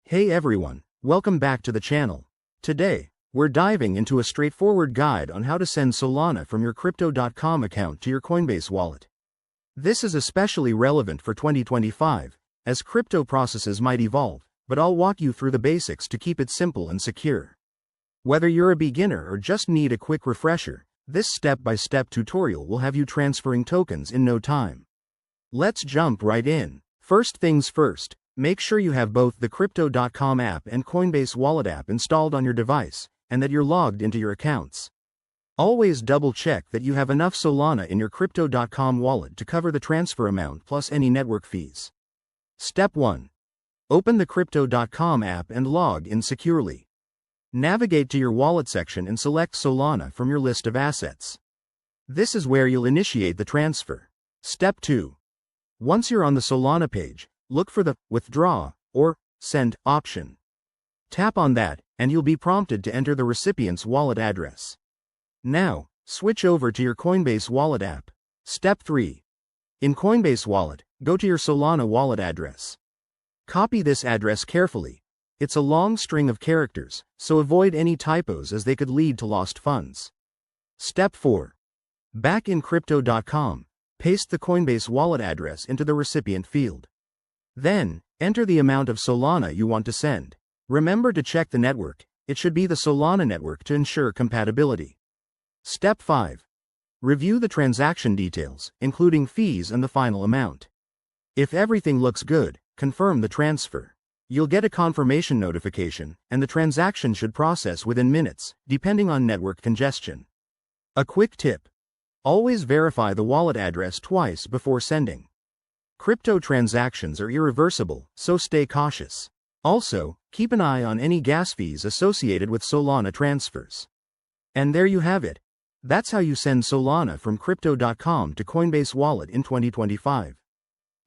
Hey everyone, welcome back to the channel. Today, we're diving into a straightforward guide on how to send Solana from your Crypto.com account to your Coinbase wallet. This is especially relevant for 2025, as crypto processes might evolve, but I'll walk you through the basics to keep it simple and secure. Whether you're a beginner or just need a quick refresher, this step-by-step tutorial will have you transferring tokens in no time. Let's jump right in. First things first, make sure you have both the Crypto.com app and Coinbase Wallet app installed on your device, and that you're logged into your accounts. Always double-check that you have enough Solana in your Crypto.com wallet to cover the transfer amount plus any network fees. Step 1. Open the Crypto.com app and log in securely. Navigate to your wallet section and select Solana from your list of assets. This is where you'll initiate the transfer. Step 2. Once you're on the Solana page, look for the Withdraw or Send option. Tap on that, and you'll be prompted to enter the recipient's wallet address. Now, switch over to your Coinbase Wallet app. Step 3. In Coinbase Wallet, go to your Solana wallet address. Copy this address carefully. It's a long string of characters, so avoid any typos as they could lead to lost funds. Step 4. Back in Crypto.com, paste the Coinbase wallet address into the recipient field. Then, enter the amount of Solana you want to send. Remember to check the network, it should be the Solana network to ensure compatibility. Step 5. Review the transaction details, including fees and the final amount. If everything looks good, confirm the transfer. You'll get a confirmation notification, and the transaction should process within minutes, depending on network congestion. A quick tip. Always verify the wallet address twice before sending. Crypto transactions are irreversible, so stay cautious. Also, keep an eye on any gas fees associated with Solana transfers. And there you have it. That's how you send Solana from Crypto.com to Coinbase Wallet in 2025.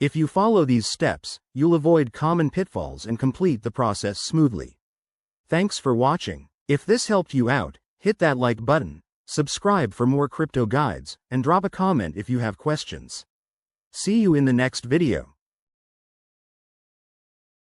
If you follow these steps, you'll avoid common pitfalls and complete the process smoothly. Thanks for watching. If this helped you out, hit that like button. Subscribe for more crypto guides, and drop a comment if you have questions. See you in the next video.